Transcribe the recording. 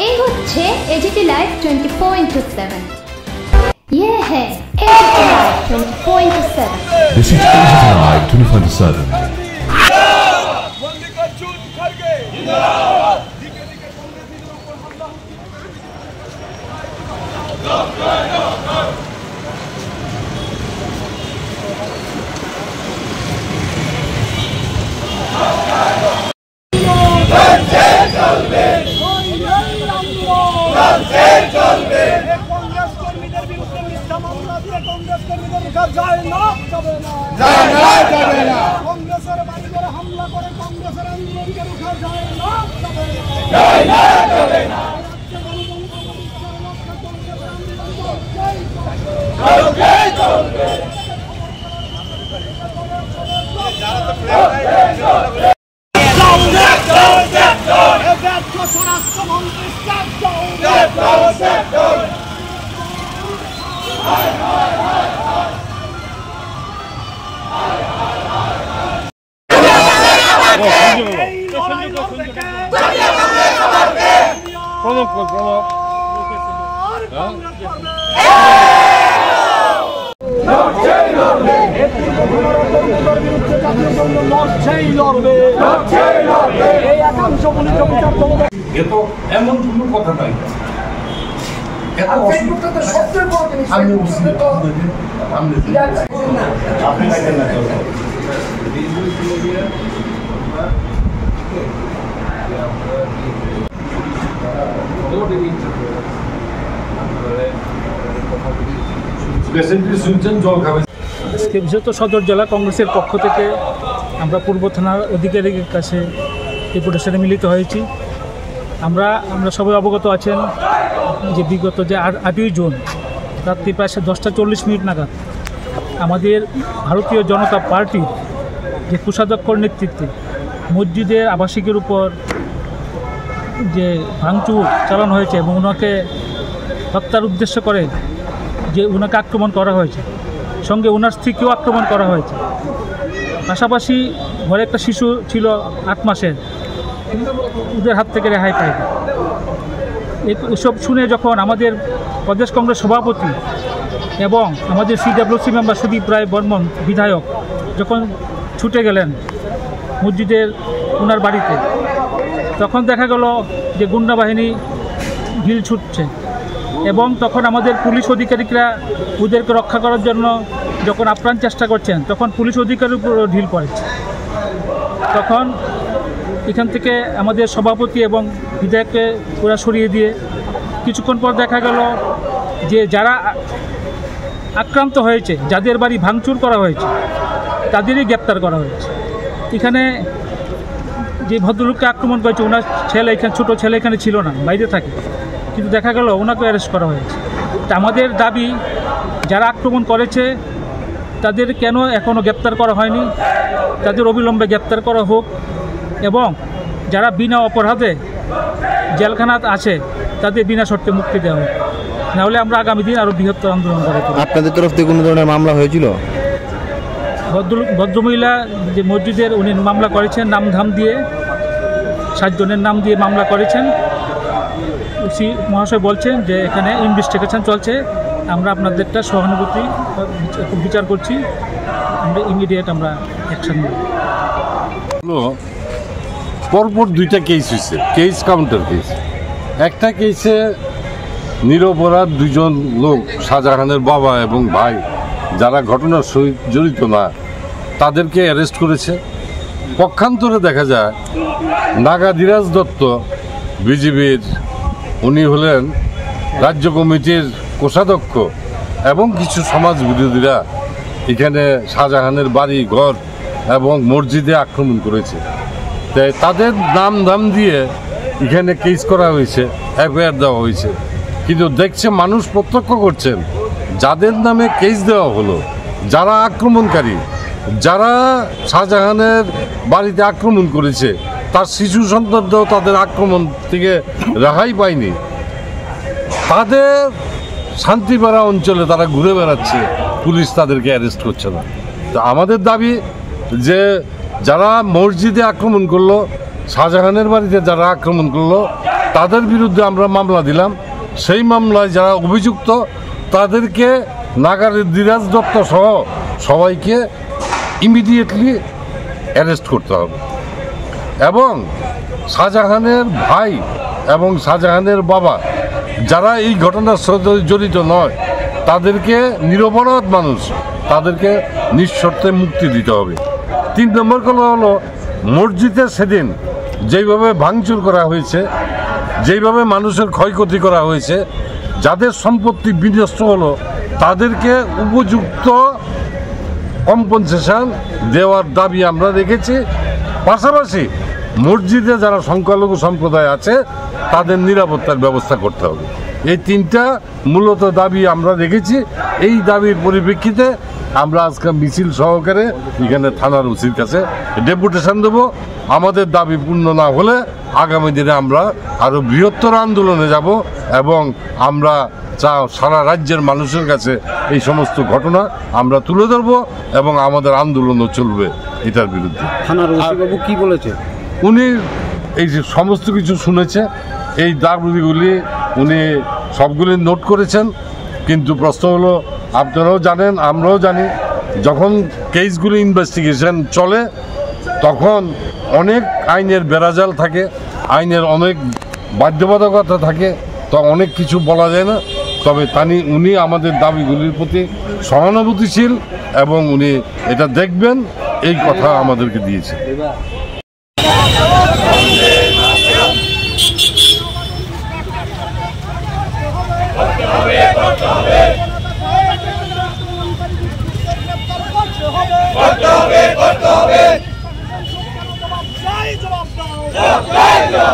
এই হচ্ছে AGT live 24/7। ये है as it is live 24/7। This is as it is live 24/7। এমন কোনো কথা নাই। বিশেষত সদর জেলা কংগ্রেসের পক্ষ থেকে আমরা পূর্ব থানার আধিকারিকের কাছে ডেপুটেশনে মিলিত হয়েছি। আমরা সবাই অবগত আছেন যে বিগত যে 8ই জুন রাত্রি প্রায় 10:40 নাগাদ আমাদের ভারতীয় জনতা পার্টির যে কোষাধ্যক্ষর নেতৃত্বে মসজিদের আবাসিকের উপর যে ভাঙচুর চালানো হয়েছে এবং ওনাকে হত্যার উদ্দেশ্য করে যে ওনাকে আক্রমণ করা হয়েছে, সঙ্গে ওনার স্ত্রীকেও আক্রমণ করা হয়েছে। পাশাপাশি ঘরে একটা শিশু ছিল 8 মাসের, ওদের হাত থেকে রেহাই পায়নি। এসব শুনে যখন আমাদের প্রদেশ কংগ্রেস সভাপতি এবং আমাদের CWC মেম্বার সুদীপ রায় বর্মন বিধায়ক যখন ছুটে গেলেন মসজিদের ওনার বাড়িতে, তখন দেখা গেল যে গুন্ডা বাহিনী ঢিল ছুটছে এবং তখন আমাদের পুলিশ আধিকারিকরা ওদেরকে রক্ষা করার জন্য যখন আপ্রাণ চেষ্টা করছেন, তখন পুলিশ অধিকারীর উপর ঢিল পড়েছে। তখন এখান থেকে আমাদের সভাপতি এবং বিধায়ককে পুরা সরিয়ে দিয়ে কিছুক্ষণ পর দেখা গেল যে যারা আক্রান্ত হয়েছে, যাদের বাড়ি ভাঙচুর করা হয়েছে, তাদেরই গ্রেপ্তার করা হয়েছে। এখানে যে ভদ্রলোককে আক্রমণ করেছে ওনার ছেলে, এখানে ছোটো ছেলে এখানে ছিল না, বাইরে থাকে, কিন্তু দেখা গেল ওনাকে অ্যারেস্ট করা হয়েছে। তা আমাদের দাবি যারা আক্রমণ করেছে তাদের কেন এখনও গ্রেপ্তার করা হয়নি, তাদের অবিলম্বে গ্রেপ্তার করা হোক এবং যারা বিনা অপরাধে জেলখানাত আছে তাদের বিনা শর্তে মুক্তি দেওয়া হোক, নাহলে আমরা আগামী দিন আরও বৃহত্তর আন্দোলন করে। আপনাদের তরফ থেকে কোনো ধরনের মামলা হয়েছিল? ভদ্রমহিলা যে মসজিদের উনি মামলা করেছেন, নামধাম দিয়ে 7 জনের নাম দিয়ে মামলা করেছেন। মহাশয় বলছেন যে এখানে ইনভেস্টিগেশন চলছে, আমরা আপনাদেরটা সহানুভূতি বিচার করছি, আমরা ইমিডিয়েট আমরা অ্যাকশন নেব। পরপর 2টা কেস হয়েছে, কেস কাউন্টার কেস। একটা কেসে নিরপরাধ 2জন লোক, শাহজাহানের বাবা এবং ভাই, যারা ঘটনার সহিত জড়িত না, তাদেরকে অ্যারেস্ট করেছে। পক্ষান্তরে দেখা যায় নাগাধীরাজ দত্ত বিজেপির, উনি হলেন রাজ্য কমিটির কোষাধ্যক্ষ এবং কিছু সমাজ বিরোধীরা এখানে শাহজাহানের বাড়ি ঘর এবং মসজিদে আক্রমণ করেছে। তাই তাদের নাম ধাম দিয়ে এখানে কেস করা হয়েছে, এফআইআর দেওয়া হয়েছে। কিন্তু দেখছে মানুষ প্রত্যক্ষ করছেন যাদের নামে কেস দেওয়া হলো, যারা আক্রমণকারী, যারা শাহজাহানের বাড়িতে আক্রমণ করেছে, তার শিশু সন্তানরাও তাদের আক্রমণ থেকে রেহাই পায়নি। তাদের শান্তিপাড়া অঞ্চলে তারা ঘুরে বেড়াচ্ছে, পুলিশ তাদেরকে অ্যারেস্ট করছে না। তো আমাদের দাবি যে যারা মসজিদে আক্রমণ করলো, শাহজাহানের বাড়িতে যারা আক্রমণ করলো, তাদের বিরুদ্ধে আমরা মামলা দিলাম। সেই মামলায় যারা অভিযুক্ত তাদেরকে নাগারের দিরাজ দত্ত সহ সবাইকে ইমিডিয়েটলি অ্যারেস্ট করতে হবে এবং শাহজাহানের ভাই এবং শাহজাহানের বাবা যারা এই ঘটনার সাথে জড়িত নয় তাদেরকে নিরপরাধ মানুষ তাদেরকে নিঃশর্তে মুক্তি দিতে হবে। 3 নম্বর কথা হলো মসজিদে সেদিন যেইভাবে ভাঙচুর করা হয়েছে, যেইভাবে মানুষের ক্ষয়ক্ষতি করা হয়েছে, যাদের সম্পত্তি বিনষ্ট হলো তাদেরকে উপযুক্ত কম্পেনসেশন দেওয়ার দাবি আমরা রেখেছি। পাশাপাশি মসজিদে যারা সংখ্যালঘু সম্প্রদায় আছে তাদের নিরাপত্তার ব্যবস্থা করতে হবে। এই 3টা মূলত দাবি আমরা রেখেছি। এই দাবির পরিপ্রেক্ষিতে আমরা আজকে মিছিল সহকারে এখানে থানার ওসির কাছে ডেপুটেশন দেব। আমাদের দাবি পূর্ণ না হলে আগামী দিনে আমরা আরও বৃহত্তর আন্দোলনে যাব এবং আমরা সারা রাজ্যের মানুষের কাছে এই সমস্ত ঘটনা আমরা তুলে ধরব এবং আমাদের আন্দোলনও চলবে এটার বিরুদ্ধে। থানার ওসিবাবু কি বলেছে? উনি এই যে সমস্ত কিছু শুনেছে, এই দাবিগুলি উনি সবগুলি নোট করেছেন। কিন্তু প্রশ্ন হলো, আপনারাও জানেন আমরাও জানি, যখন কেসগুলি ইনভেস্টিগেশন চলে তখন অনেক আইনের বেড়াজাল থাকে, আইনের অনেক বাধ্যবাধকতা থাকে, তো অনেক কিছু বলা যায় না। তবে উনি আমাদের দাবিগুলির প্রতি সহানুভূতিশীল এবং উনি এটা দেখবেন এই কথা আমাদেরকে দিয়েছে।